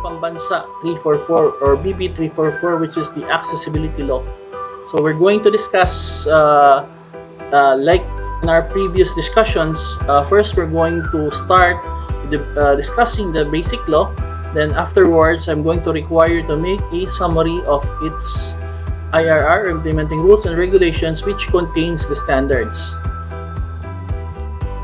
Pambansa 344 or BB 344, which is the accessibility law. So we're going to discuss like in our previous discussions. First, we're going to start with discussing the basic law. Then afterwards, I'm going to require you to make a summary of its IRR, implementing rules and regulations, which contains the standards.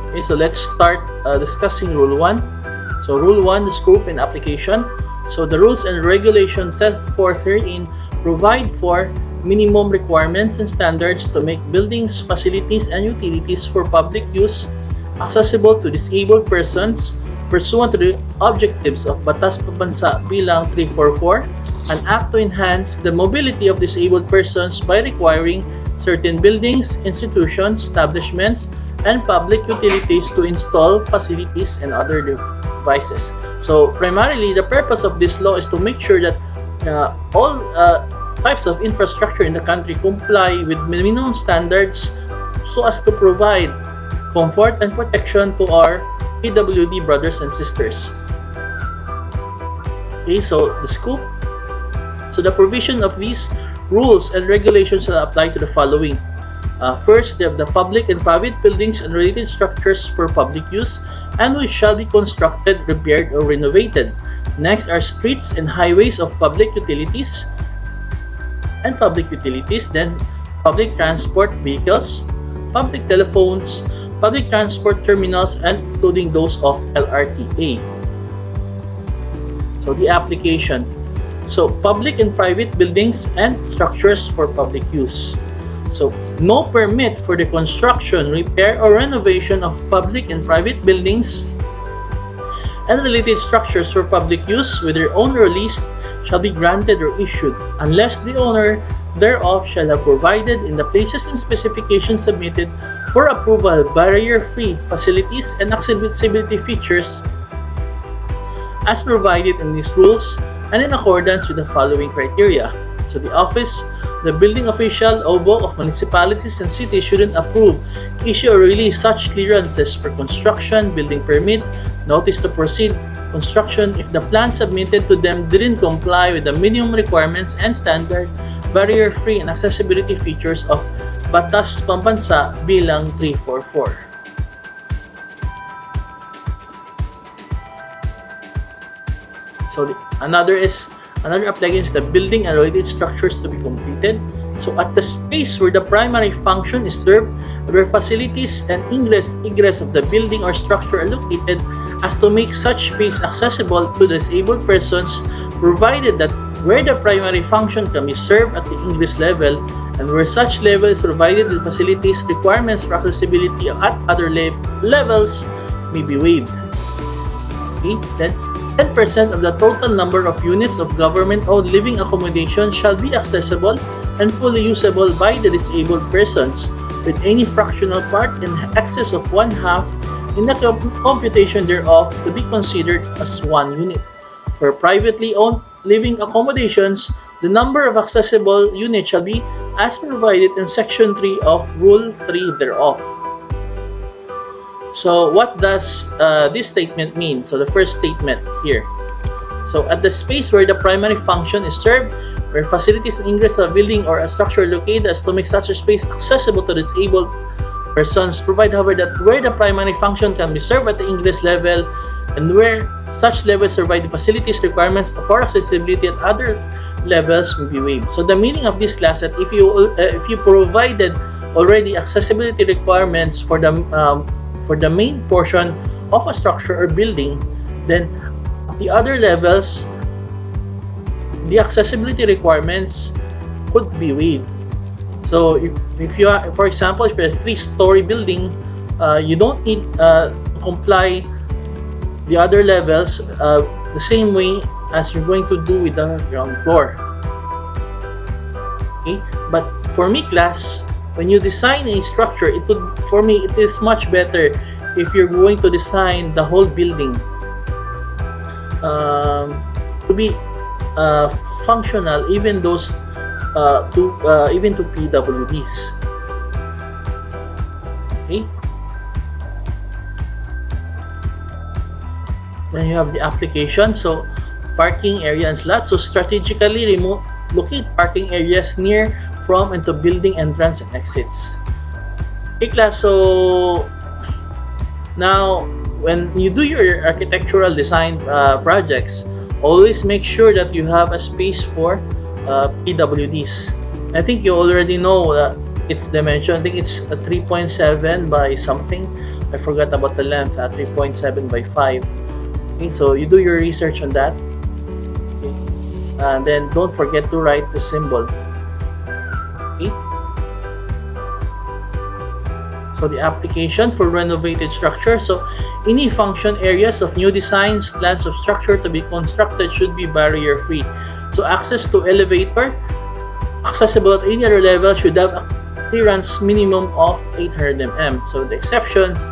Okay, so let's start discussing Rule 1. So Rule 1, the scope and application. So the rules and regulations set forth herein provide for minimum requirements and standards to make buildings, facilities, and utilities for public use accessible to disabled persons pursuant to the objectives of Batas Pambansa Bilang 344, an act to enhance the mobility of disabled persons by requiring certain buildings, institutions, establishments, and public utilities to install facilities and other devices. So primarily, the purpose of this law is to make sure that all types of infrastructure in the country comply with minimum standards so as to provide comfort and protection to our PWD brothers and sisters. Okay, so the scope. So the provision of these rules and regulations shall apply to the following. First, they have the public and private buildings and related structures for public use and which shall be constructed, repaired, or renovated. Next are streets and highways of public utilities and public utilities, then public transport vehicles, public telephones, public transport terminals, and including those of LRTA. So the application. So public and private buildings and structures for public use. So no permit for the construction, repair, or renovation of public and private buildings and related structures for public use, whether owned or leased, shall be granted or issued, unless the owner thereof shall have provided in the places and specifications submitted for approval barrier-free facilities and accessibility features as provided in these rules and in accordance with the following criteria. So the office, the building official, OBO of municipalities and cities shouldn't approve, issue or release such clearances for construction, building permit, notice to proceed construction if the plan submitted to them didn't comply with the minimum requirements and standard barrier-free and accessibility features of Batas Pambansa Bilang 344. So another application is the building and related structures to be completed. So at the space where the primary function is served, where facilities and egress of the building or structure are located, as to make such space accessible to disabled persons, provided that where the primary function can be served at the ingress level and where such level is provided with facilities, requirements for accessibility at other levels may be waived. Okay, then 10% of the total number of units of government-owned living accommodation shall be accessible and fully usable by the disabled persons, with any fractional part in excess of 1/2 in the computation thereof to be considered as one unit. For privately owned living accommodations, the number of accessible units shall be as provided in Section 3 of Rule 3 thereof. So what does this statement mean? So the first statement here. So at the space where the primary function is served, where facilities and ingress of a building or a structure located as to make such a space accessible to disabled persons, provide however that where the primary function can be served at the ingress level and where such levels provide the facilities requirements for accessibility at other levels may be waived. So the meaning of this class that if you provided already accessibility requirements for the main portion of a structure or building, then the other levels, the accessibility requirements could be waived. So if you are, for example, if you're a 3-story building, you don't need to comply the other levels the same way as you're going to do with the ground floor. Okay, but for me, class, when you design a structure, for me it is much better if you're going to design the whole building to be functional, even those even to PWDs. Okay. Then you have the application. So parking area and slots. So strategically locate parking areas near, from, and to building entrance and exits. Okay, class. So now, when you do your architectural design projects, always make sure that you have a space for PWDs. I think you already know its dimension. I think it's a 3.7 by something. I forgot about the length. 3.7 by 5. Okay, so you do your research on that. Okay, and then don't forget to write the symbol. Okay. So the application for renovated structure. So any function areas of new designs, plans of structure to be constructed should be barrier free. So access to elevator, accessible at any other level, should have a clearance minimum of 800 mm. So the exceptions,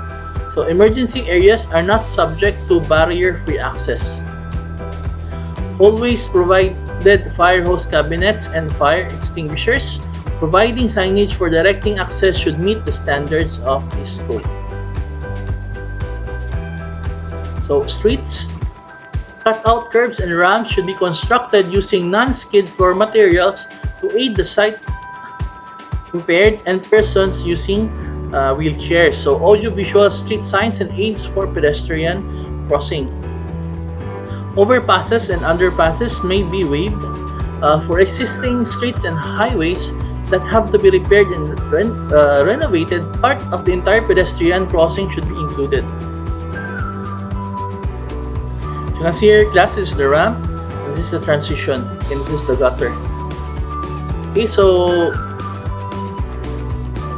so emergency areas are not subject to barrier free access. Always provided fire hose cabinets and fire extinguishers. Providing signage for directing access should meet the standards of this code. So streets, cut-out curbs and ramps should be constructed using non-skid floor materials to aid the sight impaired and persons using wheelchairs. So audiovisual street signs and aids for pedestrian crossing. Overpasses and underpasses may be waived for existing streets and highways that have to be repaired and renovated. Part of the entire pedestrian crossing should be included. So you can see here, class, is the ramp, this is the transition, and this is the gutter. Okay, so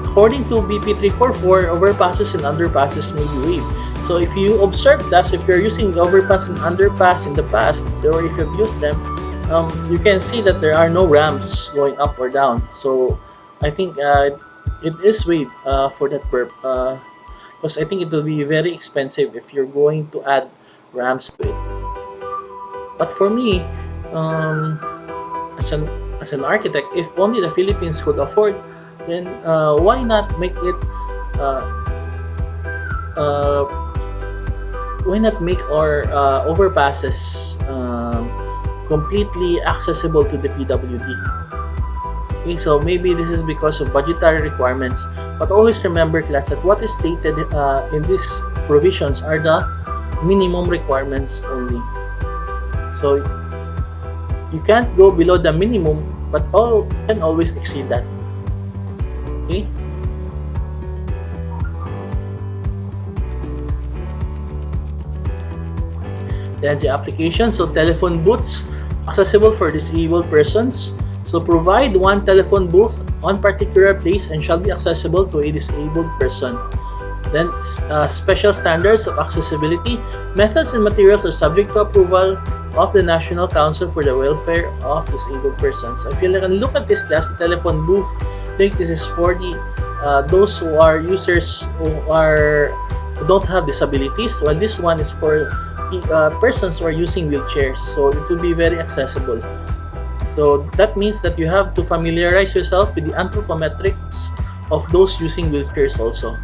according to BP 344, overpasses and underpasses may be waived. So if you observe, class, if you're using the overpass and underpass in the past, or if you've used them, you can see that there are no ramps going up or down. So I think it is waived for that purpose, because I think it will be very expensive if you're going to add ramps to it. But for me, as an architect, if only the Philippines could afford, then why not make it why not make our overpasses completely accessible to the PWD? Okay, so maybe this is because of budgetary requirements, but always remember, class, that what is stated in these provisions are the minimum requirements only. So you can't go below the minimum, but can always exceed that. Okay. Then the application, so telephone booths accessible for disabled persons. So provide one telephone booth on particular place and shall be accessible to a disabled person. Then special standards of accessibility. Methods and materials are subject to approval of the National Council for the Welfare of Disabled Persons. So if you can look at this, class, the telephone booth, I think this is for the those who are users who don't have disabilities, while this one is for persons who are using wheelchairs, so it will be very accessible. So that means that you have to familiarize yourself with the anthropometrics of those using wheelchairs also.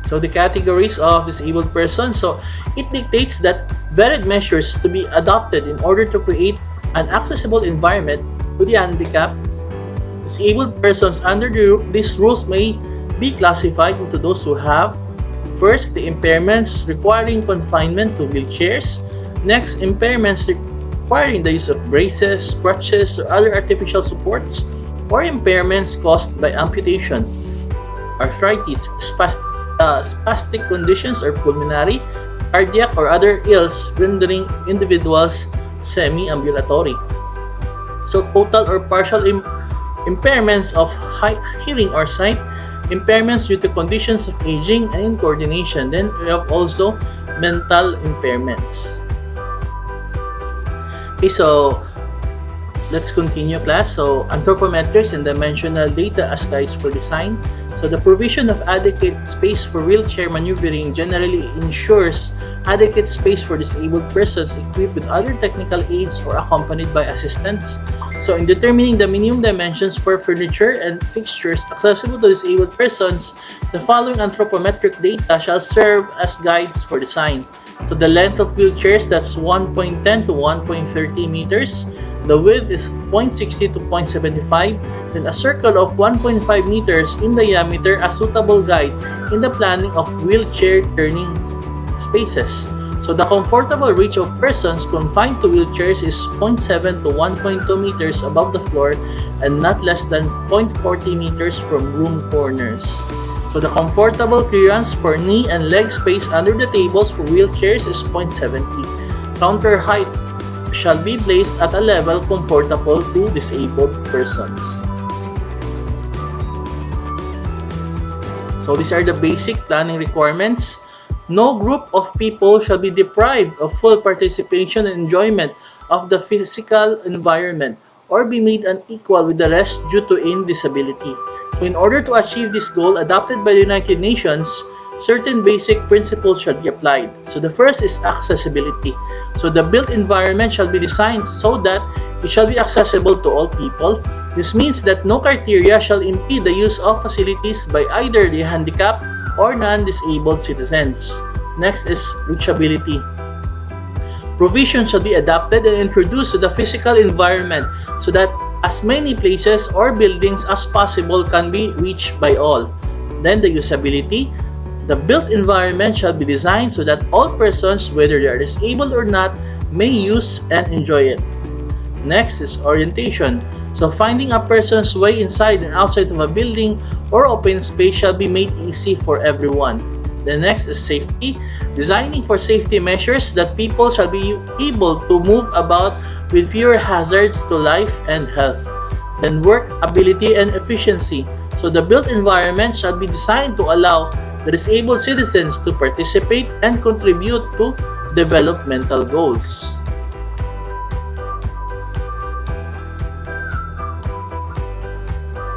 So the categories of disabled persons, so it dictates that varied measures to be adopted in order to create an accessible environment to the handicapped. Disabled persons under these rules may be classified into those who have: first, the impairments requiring confinement to wheelchairs. Next, impairments requiring the use of braces, crutches, or other artificial supports, or impairments caused by amputation, arthritis, spastic conditions, or pulmonary, cardiac, or other ills rendering individuals semi-ambulatory. So total or partial impairments of hearing or sight, impairments due to conditions of aging and incoordination. Then we have also mental impairments. Okay, so let's continue, class. So anthropometrics and dimensional data as guides for design. So the provision of adequate space for wheelchair maneuvering generally ensures adequate space for disabled persons equipped with other technical aids or accompanied by assistants. So in determining the minimum dimensions for furniture and fixtures accessible to disabled persons, the following anthropometric data shall serve as guides for design. So the length of wheelchairs, that's 1.10 to 1.30 meters. The width is 0.60 to 0.75. Then a circle of 1.5 meters in diameter, a suitable guide in the planning of wheelchair turning spaces. So the comfortable reach of persons confined to wheelchairs is 0.7 to 1.2 meters above the floor and not less than 0.40 meters from room corners. So the comfortable clearance for knee and leg space under the tables for wheelchairs is 0.70. Counter height shall be placed at a level comfortable to disabled persons. So these are the basic planning requirements. No group of people shall be deprived of full participation and enjoyment of the physical environment or be made unequal with the rest due to disability. So in order to achieve this goal adopted by the United Nations, certain basic principles shall be applied. So the first is accessibility. So the built environment shall be designed so that it shall be accessible to all people. This means that no criteria shall impede the use of facilities by either the handicapped or non-disabled citizens. Next is reachability. Provision shall be adapted and introduced to the physical environment so that as many places or buildings as possible can be reached by all. Then the usability. The built environment shall be designed so that all persons, whether they are disabled or not, may use and enjoy it. Next is orientation. So finding a person's way inside and outside of a building or open space shall be made easy for everyone. The next is safety. Designing for safety measures that people shall be able to move about with fewer hazards to life and health. Then workability and efficiency. So the built environment shall be designed to allow the disabled citizens to participate and contribute to developmental goals.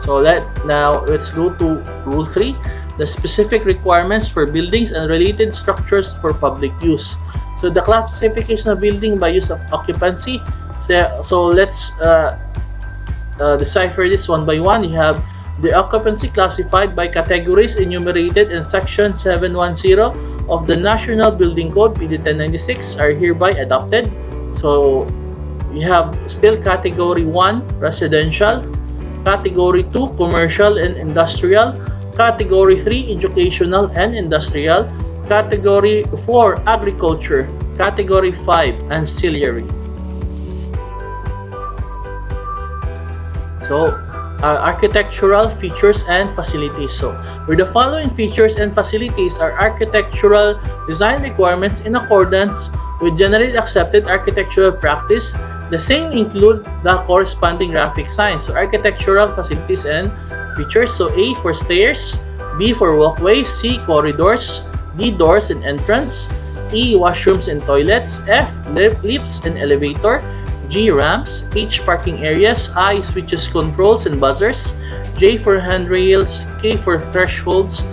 So let's go to Rule 3, the specific requirements for buildings and related structures for public use. So the classification of building by use of occupancy. So let's decipher this one by one. You have the occupancy classified by categories enumerated in Section 710 of the National Building Code PD 1096 are hereby adopted. So you have still Category 1 residential, Category 2 commercial and industrial, Category 3 educational and industrial, Category 4 agriculture, Category 5 ancillary. So architectural features and facilities. So where the following features and facilities are architectural design requirements in accordance with generally accepted architectural practice, the same include the corresponding graphic signs. So architectural facilities and features. So A for stairs, B for walkways, C corridors, D doors and entrance, E washrooms and toilets, F lifts and elevator, G ramps, H parking areas, I switches, controls and buzzers, J for handrails, K for thresholds,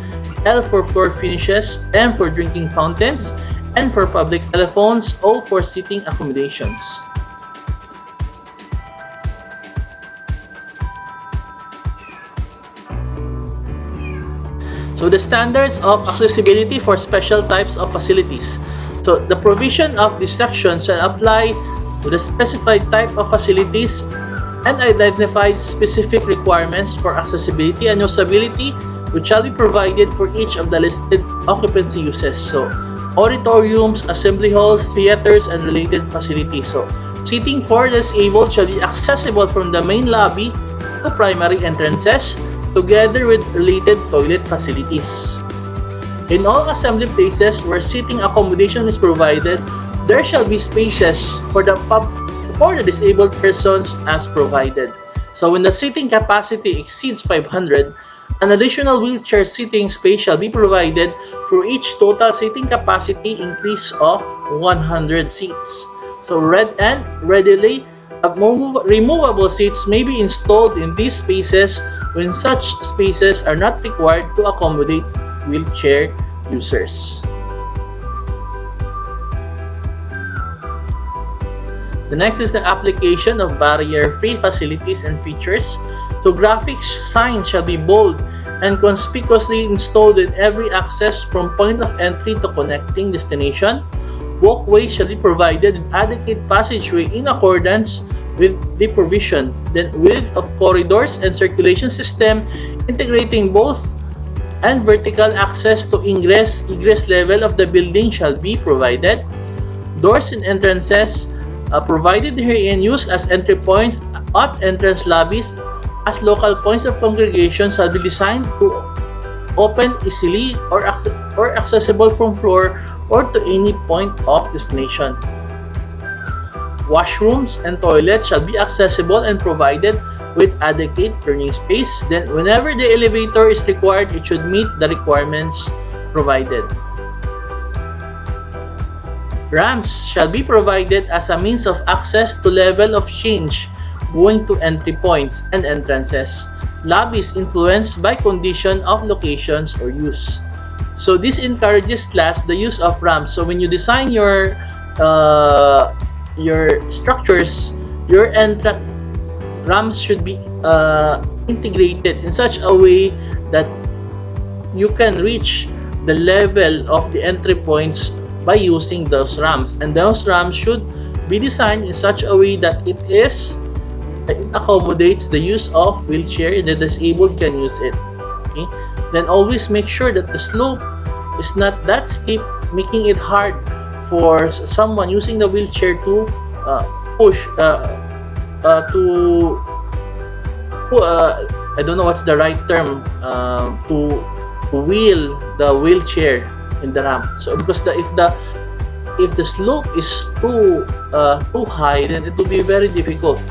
L for floor finishes, M for drinking fountains, N for public telephones, O for seating accommodations. So the standards of accessibility for special types of facilities. So the provision of this section shall apply to the specified type of facilities and identified specific requirements for accessibility and usability which shall be provided for each of the listed occupancy uses. So auditoriums, assembly halls, theaters, and related facilities. So seating for disabled shall be accessible from the main lobby to primary entrances, together with related toilet facilities. In all assembly places where seating accommodation is provided, there shall be spaces for the disabled persons as provided. So when the seating capacity exceeds 500, an additional wheelchair seating space shall be provided for each total seating capacity increase of 100 seats. So readily removable seats may be installed in these spaces when such spaces are not required to accommodate wheelchair users. The next is the application of barrier-free facilities and features. So graphics signs shall be bold and conspicuously installed in every access from point of entry to connecting destination. Walkways shall be provided with adequate passageway in accordance with the provision. Then width of corridors and circulation system integrating both and vertical access to egress level of the building shall be provided. Doors and entrances provided herein used as entry points at entrance lobbies as local points of congregation shall be designed to open easily or accessible from floor or to any point of destination. Washrooms and toilets shall be accessible and provided with adequate turning space. Then whenever the elevator is required, it should meet the requirements provided. Ramps shall be provided as a means of access to level of change going to entry points and entrances. Lobbies influenced by condition of locations or use. So this encourages class the use of ramps. So when you design your structures, your ramps should be integrated in such a way that you can reach the level of the entry points by using those ramps, and those ramps should be designed in such a way that it accommodates the use of wheelchair. The disabled can use it. Okay, then always make sure that the slope is not that steep, making it hard for someone using the wheelchair to push I don't know what's the right term, to wheel the wheelchair in the ramp. So because if the slope is too high, then it will be very difficult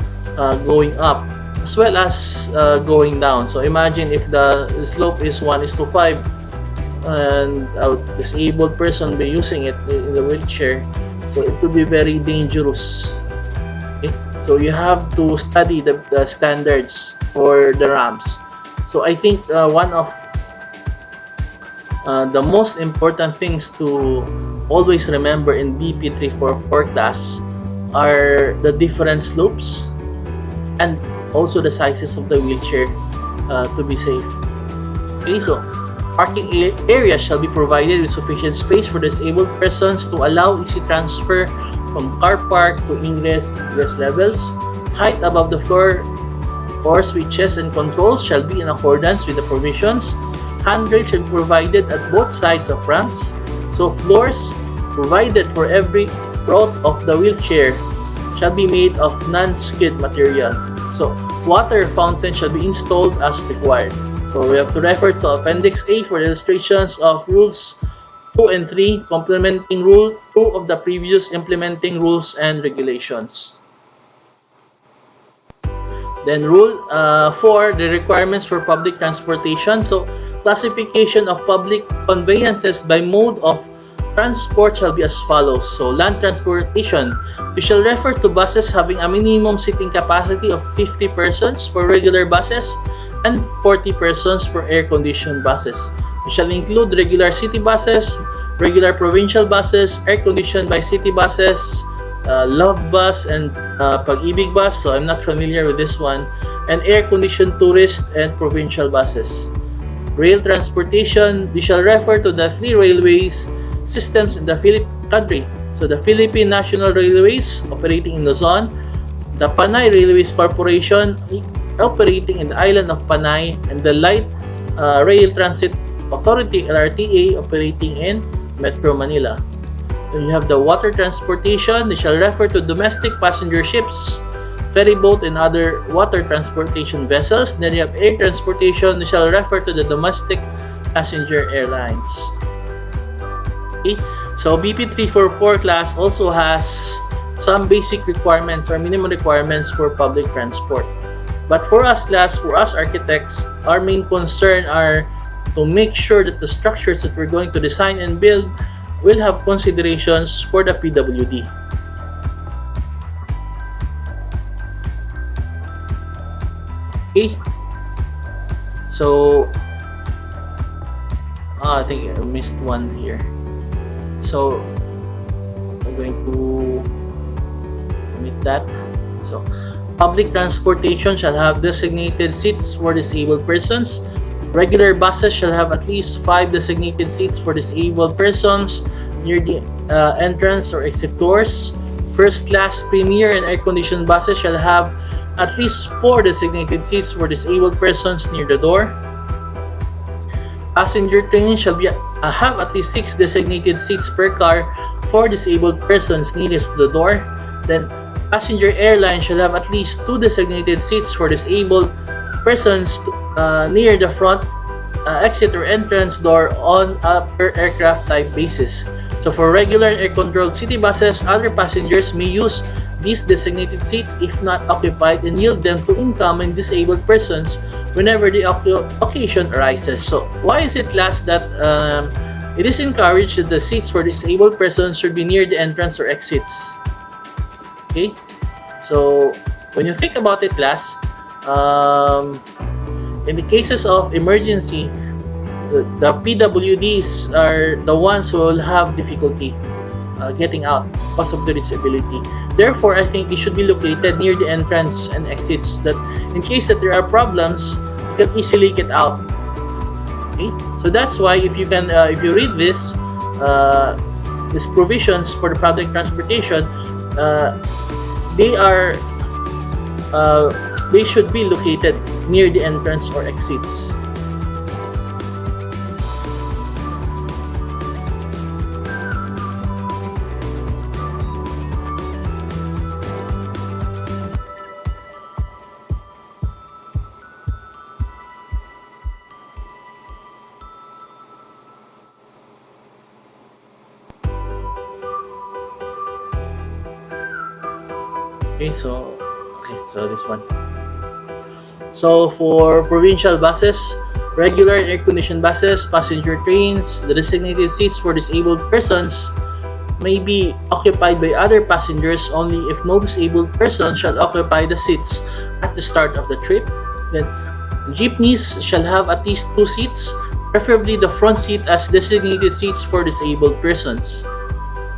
going up as well as going down. So imagine if the slope is 1:5 and a disabled person be using it in the wheelchair, so it will be very dangerous. Okay? So you have to study the standards for the ramps. So I think one of the most important things to always remember in BP344 class are the different slopes and also the sizes of the wheelchair to be safe. Okay, so parking areas shall be provided with sufficient space for disabled persons to allow easy transfer from car park to egress levels. Height above the floor or switches and controls shall be in accordance with the provisions. Handrails should be provided at both sides of ramps. So floors provided for every route of the wheelchair shall be made of non-skid material. So water fountain shall be installed as required. So we have to refer to Appendix A for illustrations of Rules 2 and 3 complementing Rule 2 of the previous implementing rules and regulations. Then Rule 4, the requirements for public transportation. So classification of public conveyances by mode of transport shall be as follows. So land transportation, we shall refer to buses having a minimum seating capacity of 50 persons for regular buses and 40 persons for air-conditioned buses. We shall include regular city buses, regular provincial buses, air-conditioned by city buses, Love Bus and Pag-ibig Bus, so I'm not familiar with this one, and air-conditioned tourist and provincial buses. Rail transportation, we shall refer to the 3 railways systems in the Philippine country. So the Philippine National Railways operating in Luzon, the Panay Railways Corporation operating in the island of Panay, and the Light Rail Transit Authority LRTA operating in Metro Manila. Then you have the water transportation. They shall refer to domestic passenger ships, ferry boat, and other water transportation vessels. Then you have air transportation. They shall refer to the domestic passenger airlines. Okay, so BP344 class also has some basic requirements or minimum requirements for public transport. But for us class, for us architects, our main concern are to make sure that the structures that we're going to design and build will have considerations for the PWD. Okay, so I think I missed one here. So I'm going to omit that. So public transportation shall have designated seats for disabled persons. Regular buses shall have at least 5 designated seats for disabled persons near the entrance or exit doors. First class, premier, and air-conditioned buses shall have at least 4 designated seats for disabled persons near the door. Passenger trains shall have at least 6 designated seats per car for disabled persons nearest to the door. Then, passenger airline shall have at least 2 designated seats for disabled persons near the front exit or entrance door on a per aircraft type basis. So for regular air-controlled city buses, other passengers may use these designated seats if not occupied and yield them to incoming disabled persons whenever the occasion arises. So why is it last that it is encouraged that the seats for disabled persons should be near the entrance or exits? Okay, so when you think about it, class, in the cases of emergency, the PWDs are the ones who will have difficulty getting out because of the disability. Therefore, I think it should be located near the entrance and exits so that in case that there are problems, you can easily get out. Okay, so that's why if you can, if you read this, these provisions for the public transportation, they are they should be located near the entrance or exits. So this one. So for provincial buses, regular and air-conditioned buses, passenger trains, the designated seats for disabled persons may be occupied by other passengers only if no disabled person shall occupy the seats at the start of the trip. Then jeepneys shall have at least 2 seats, preferably the front seat as designated seats for disabled persons.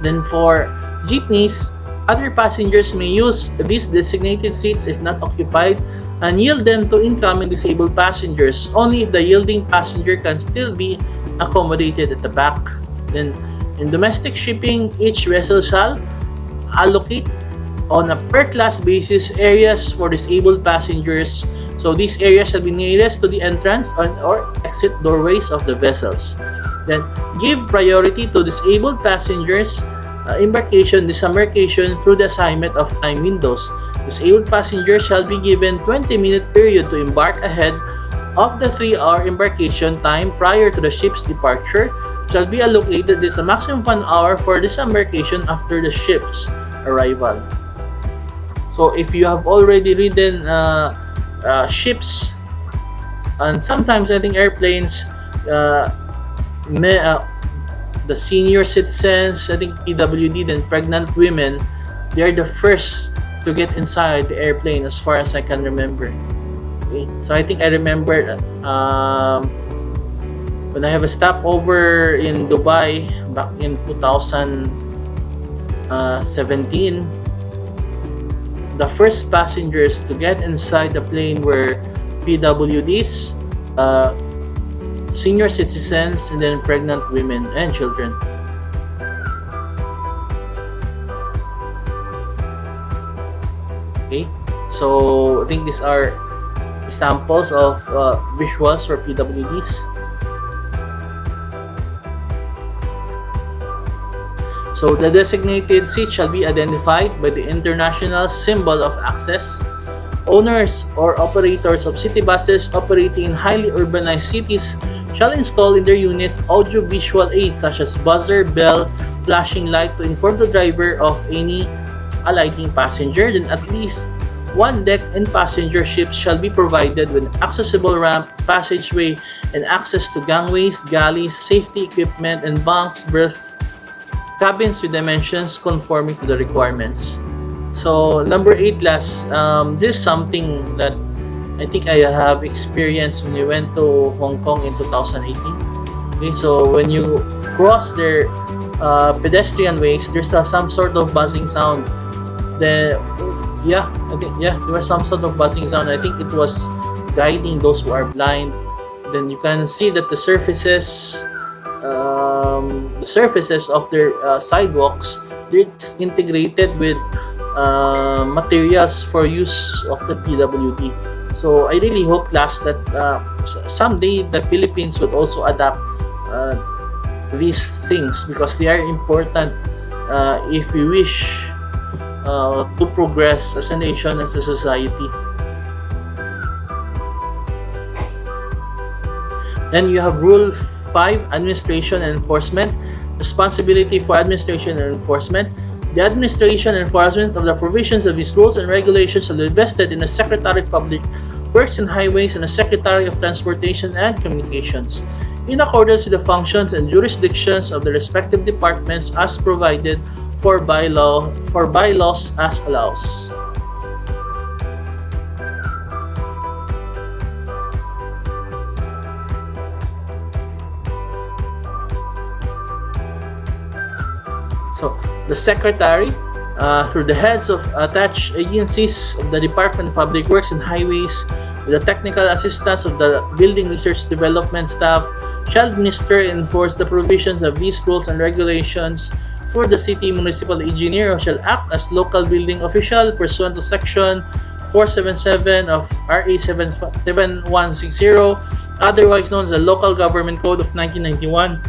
Then for jeepneys, other passengers may use these designated seats if not occupied and yield them to incoming disabled passengers only if the yielding passenger can still be accommodated at the back. Then in domestic shipping, each vessel shall allocate on a per class basis areas for disabled passengers. So these areas shall be nearest to the entrance or exit doorways of the vessels. Then give priority to disabled passengers embarkation, disembarkation through the assignment of time windows. Disabled passengers shall be given 20-minute period to embark ahead of the 3-hour embarkation time prior to the ship's departure. Shall be allocated as a maximum of 1 hour for disembarkation after the ship's arrival. So if you have already ridden ships and sometimes I think airplanes, the senior citizens, I think PWD, then pregnant women, they are the first to get inside the airplane as far as I can remember. Okay? So I think I remember when I have a stopover in Dubai back in 2017, the first passengers to get inside the plane were PWDs, senior citizens, and then pregnant women and children. Okay, so I think these are samples of visuals for PWDs. So the designated seat shall be identified by the international symbol of access. Owners or operators of city buses operating in highly urbanized cities shall install in their units audio-visual aids such as buzzer, bell, flashing light to inform the driver of any alighting passenger. Then at least 1 deck and passenger ships shall be provided with accessible ramp, passageway, and access to gangways, galleys, safety equipment, and bunks, berth, cabins with dimensions conforming to the requirements. So number 8, last, this is something that I think I have experienced when we went to Hong Kong in 2018. Okay, so when you cross their pedestrian ways, there's some sort of buzzing sound Then yeah, I think yeah, there was some sort of buzzing sound. I think it was guiding those who are blind. Then you can see that the surfaces of their sidewalks, it's integrated with materials for use of the PWD. So I really hope, class, that someday the Philippines would also adapt uh, these things, because they are important if we wish to progress as a nation, as a society. Then you have Rule 5, Administration and Enforcement. Responsibility for administration and enforcement. The administration and enforcement of the provisions of these rules and regulations shall be vested in the Secretary of Public Works and Highways and the Secretary of Transportation and Communications, in accordance with the functions and jurisdictions of the respective departments as provided for bylaws as allows. So the Secretary, through the heads of attached agencies of the Department of Public Works and Highways, with the technical assistance of the Building Research Development staff, shall administer and enforce the provisions of these rules and regulations for the city municipal engineer, who shall act as local building official pursuant to Section 477 of RA 7160, otherwise known as the Local Government Code of 1991,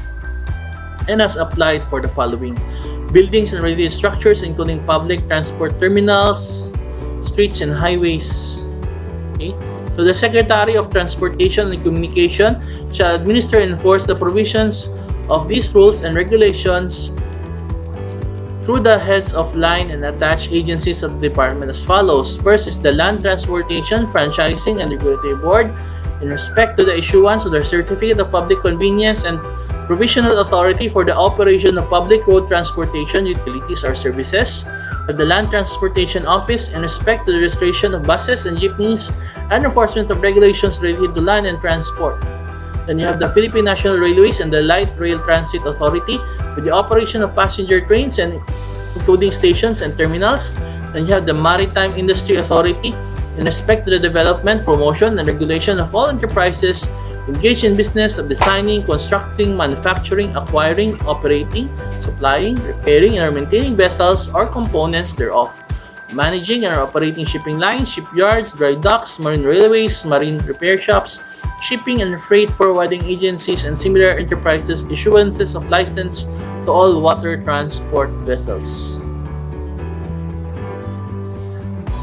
and as applied for the following: buildings and related structures, including public transport terminals, streets, and highways. Okay? So the Secretary of Transportation and Communication shall administer and enforce the provisions of these rules and regulations through the heads of line and attached agencies of the department as follows. First is the Land Transportation, Franchising, and Regulatory Board, in respect to the issuance of their Certificate of Public Convenience and Provisional Authority for the operation of public road transportation, utilities, or services. Of the Land Transportation Office, in respect to the registration of buses and jeepneys and enforcement of regulations related to land and transport. Then you have the Philippine National Railways and the Light Rail Transit Authority with the operation of passenger trains and including stations and terminals. Then you have the Maritime Industry Authority in respect to the development, promotion, and regulation of all enterprises engaged in business of designing, constructing, manufacturing, acquiring, operating, supplying, repairing, and maintaining vessels or components thereof, managing and operating shipping lines, shipyards, dry docks, marine railways, marine repair shops, shipping and freight forwarding agencies, and similar enterprises, issuances of license to all water transport vessels.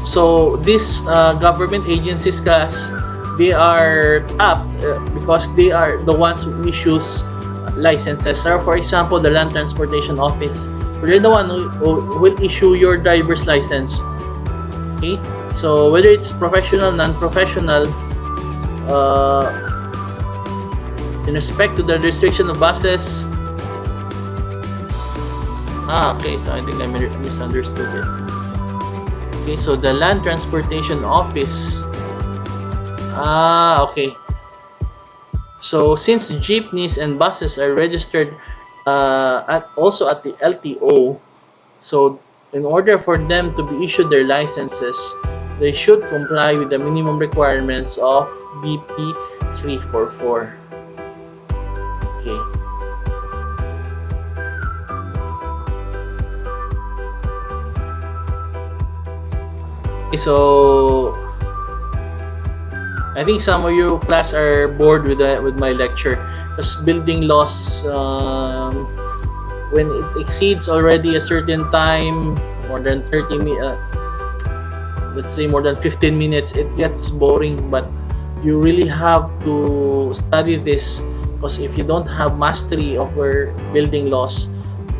So these government agencies, guys, they are up because they are the ones who issues licenses. So for example, the Land Transportation Office, they're the one who will issue your driver's license. Okay, so whether it's professional, non-professional, in respect to the registration of buses. Okay, so I think I misunderstood it. Okay, so the Land Transportation Office. Okay. So since jeepneys and buses are registered also at the LTO, so in order for them to be issued their licenses, they should comply with the minimum requirements of BP 344. Okay. So I think some of you class are bored with my lecture, because building laws, when it exceeds already a certain time, more than 30 minutes, let's say more than 15 minutes, it gets boring. But you really have to study this, because if you don't have mastery over building laws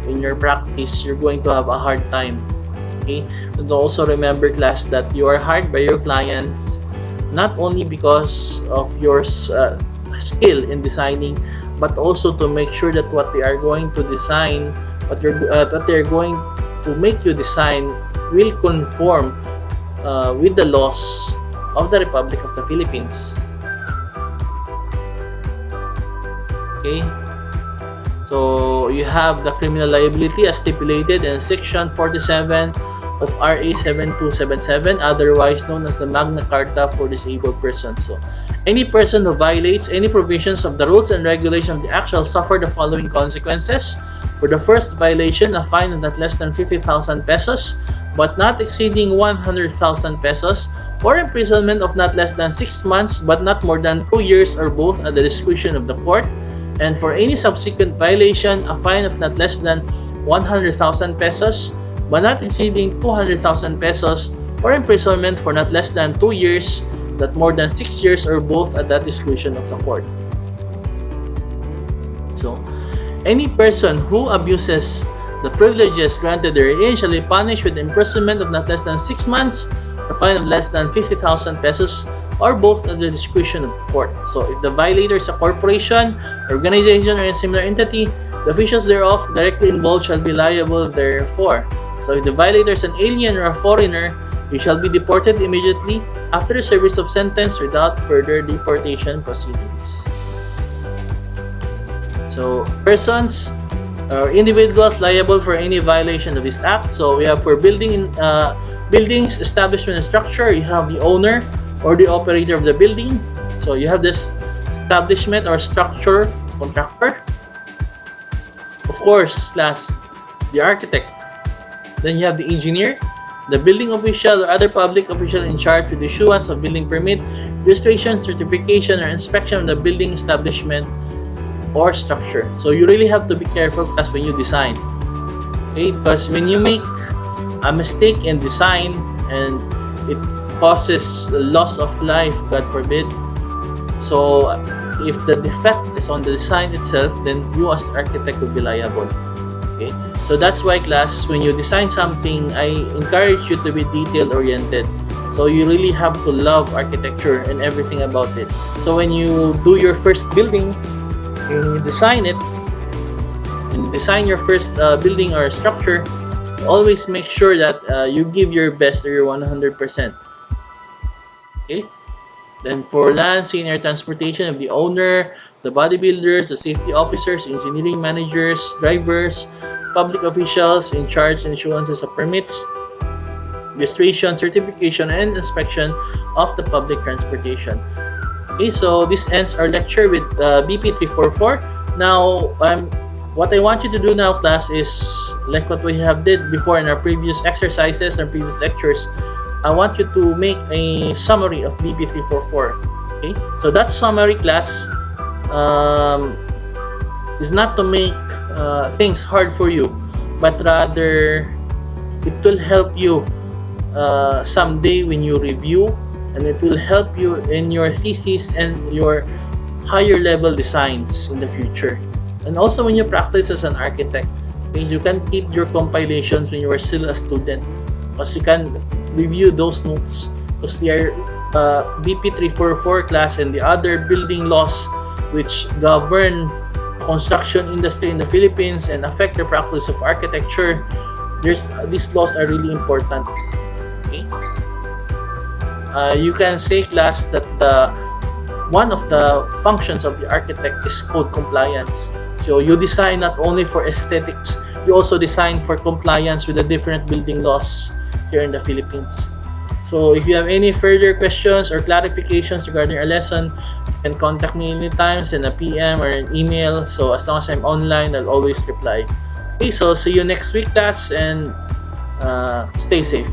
in your practice, you're going to have a hard time. Okay, and also remember, class, that you are hired by your clients not only because of your skill in designing, but also to make sure that what they are going to design, what they're going to make you design, will conform with the laws of the Republic of the Philippines. Okay, so you have the criminal liability as stipulated in Section 47 of RA 7277, otherwise known as the Magna Carta for Disabled Persons. So, any person who violates any provisions of the rules and regulations of the Act shall suffer the following consequences. For the first violation, a fine of not less than 50,000 pesos, but not exceeding 100,000 pesos, or imprisonment of not less than 6 months, but not more than 2 years, or both at the discretion of the court. And for any subsequent violation, a fine of not less than 100,000 pesos, but not exceeding 200,000 pesos, or imprisonment for not less than 2 years, not more than 6 years, or both at the discretion of the court. So, any person who abuses the privileges granted therein shall be punished with imprisonment of not less than 6 months, or fine of less than 50,000 pesos, or both at the discretion of the court. So, if the violator is a corporation, organization, or a similar entity, the officials thereof directly involved shall be liable therefor. So, if the violator is an alien or a foreigner, he shall be deported immediately after the service of sentence without further deportation proceedings. So, persons or individuals liable for any violation of this act. So, we have for buildings, establishment, and structure, you have the owner or the operator of the building. So, you have this establishment or structure contractor. Of course, last, the architect. Then you have the engineer, the building official, or other public official in charge with the issuance of building permit, registration, certification, or inspection of the building establishment or structure. So you really have to be careful because when you design, okay, because when you make a mistake in design and it causes loss of life, God forbid. So if the defect is on the design itself, then you as the architect will be liable. Okay, so that's why, class, when you design something, I encourage you to be detail oriented. So you really have to love architecture and everything about it. So when you do your first building, when you design it, and design your first building or structure, always make sure that you give your best or your 100%. Okay. Then for land, sea, and air transportation of the owner, the bodybuilders, the safety officers, engineering managers, drivers, public officials in charge and issuances of permits, registration, certification, and inspection of the public transportation. Okay, so this ends our lecture with BP 344. Now, what I want you to do now, class, is like what we have did before in our previous exercises and previous lectures. I want you to make a summary of BP 344. Okay, so that summary, class, is not to make things hard for you, but rather it will help you someday when you review, and it will help you in your thesis and your higher level designs in the future. And also when you practice as an architect, okay, you can keep your compilations when you are still a student, because you can review those notes, because they are BP 344 class and the other building laws which govern construction industry in the Philippines and affect the practice of architecture. These laws are really important. Okay? You can say, class, that one of the functions of the architect is code compliance. So you design not only for aesthetics, you also design for compliance with the different building laws here in the Philippines. So if you have any further questions or clarifications regarding our lesson, you can contact me anytime, send a PM or an email. So as long as I'm online, I'll always reply. Okay, so see you next week, class, and stay safe.